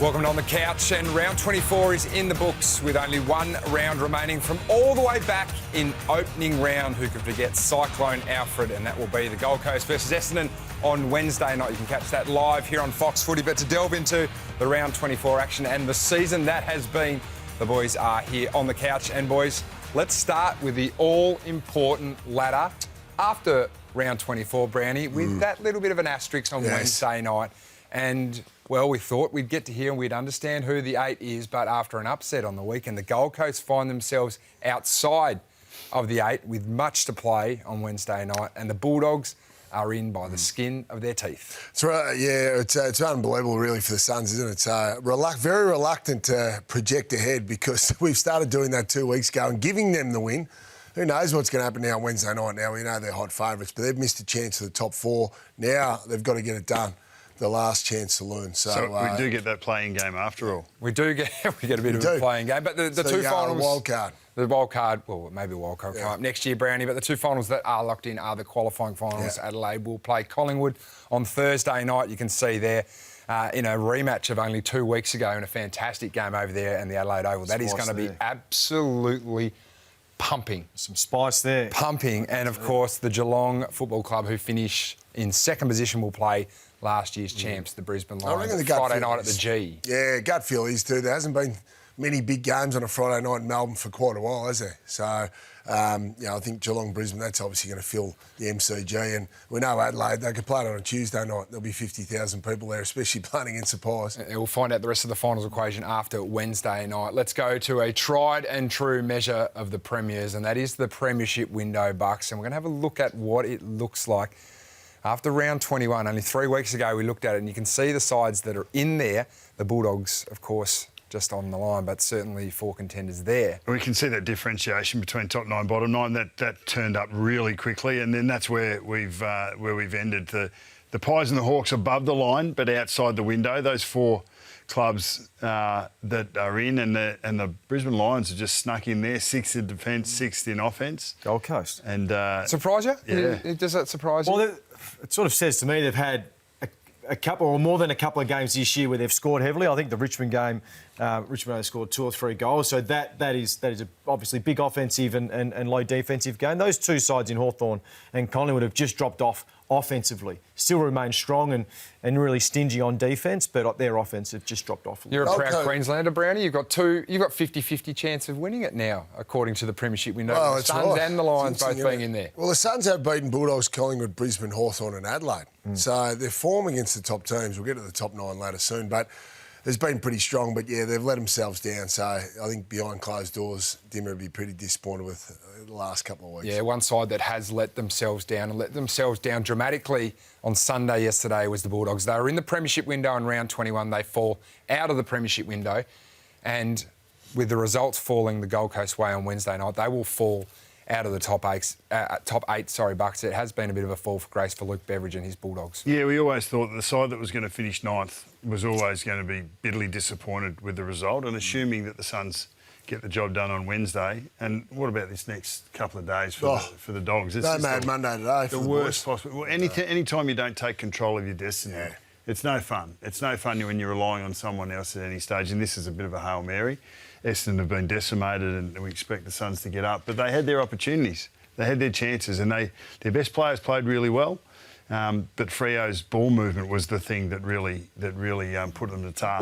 Welcome to On the Couch, and round 24 is in the books with only one round remaining from all the way back in opening round. Who could forget Cyclone Alfred, and that will be the Gold Coast versus Essendon on Wednesday night. You can catch that live here on Fox Footy. But to delve into the round 24 action and the season that has been, the boys are here on the couch. And boys, let's start with the all-important ladder after round 24, Brownie, with that little bit of an asterisk on Wednesday night. And, well, we thought we'd get to hear and we'd understand who the 8 is, but after an upset on the weekend, the Gold Coast find themselves outside of the 8 with much to play on Wednesday night, and the Bulldogs are in by the skin of their teeth. It's right, yeah, it's unbelievable really for the Suns, isn't it? Very reluctant to project ahead because we've started doing that 2 weeks ago and giving them the win. Who knows what's going to happen now Wednesday night? Now we know they're hot favourites, but they've missed a chance for the top 4. Now they've got to get it done. The last chance to learn. So we do get that playing game after all. We get a bit of a playing game, but the two finals, wild card. The wild card, well, maybe a wild card come up next year, Brownie. But the two finals that are locked in are the qualifying finals. Yeah. Adelaide will play Collingwood on Thursday night. You can see there in a rematch of only 2 weeks ago in a fantastic game over there in the Adelaide Oval. That is going to be absolutely pumping. Some spice there. Pumping. And, of course, the Geelong Football Club, who finish in second position, will play last year's champs, the Brisbane Lions, I reckon the Friday night at the G. Yeah, gut feel is too. There hasn't been many big games on a Friday night in Melbourne for quite a while, has there? So, I think Geelong-Brisbane, that's obviously going to fill the MCG. And we know Adelaide, they could play it on a Tuesday night. There'll be 50,000 people there, especially playing against the Pies. We'll find out the rest of the finals equation after Wednesday night. Let's go to a tried and true measure of the Premiers, and that is the Premiership window, Bucks. And we're going to have a look at what it looks like after round 21. Only 3 weeks ago we looked at it, and you can see the sides that are in there. The Bulldogs, of course, just on the line, but certainly 4 contenders there. We can see that differentiation between top 9, bottom 9. That turned up really quickly, and then that's where we've ended. The Pies and the Hawks above the line, but outside the window. Those 4 clubs that are in, and the Brisbane Lions are just snuck in there. 6th in defence, 6th in offence. Gold Coast. And surprise you? Yeah. Does that surprise you? Well, it sort of says to me they've had a couple, or more than a couple of games this year where they've scored heavily. I think the Richmond game, Richmond only scored 2 or 3 goals, so that is obviously big offensive and low defensive game. Those 2 sides in Hawthorn and Collingwood have just dropped off offensively. Still remain strong and really stingy on defence, but their offence have just dropped off. You're a proud Queenslander, Brownie. You've got 50-50 chance of winning it now, according to the Premiership window. Oh, the Suns and the Lions both being in there. Well, the Suns have beaten Bulldogs, Collingwood, Brisbane, Hawthorn and Adelaide. So their form against the top teams, we'll get to the top 9 later soon, but it's been pretty strong. But, yeah, they've let themselves down. So I think behind closed doors, Dimmer would be pretty disappointed with the last couple of weeks. Yeah, one side that has let themselves down and let themselves down dramatically on Sunday yesterday was the Bulldogs. They were in the Premiership window in round 21. They fall out of the Premiership window. And with the results falling the Gold Coast way on Wednesday night, they will fall out of the top 8, Bucks. It has been a bit of a fall for grace for Luke Beveridge and his Bulldogs. Yeah, we always thought that the side that was going to finish 9th was always going to be bitterly disappointed with the result, and assuming that the Suns get the job done on Wednesday. And what about this next couple of days for the Dogs? They made Monday today for the worst possible. Well, any time you don't take control of your destiny, it's no fun. It's no fun when you're relying on someone else at any stage, and this is a bit of a Hail Mary. Essendon have been decimated, and we expect the Suns to get up. But they had their opportunities. They had their chances, and their best players played really well. But Freo's ball movement was the thing that really put them to task.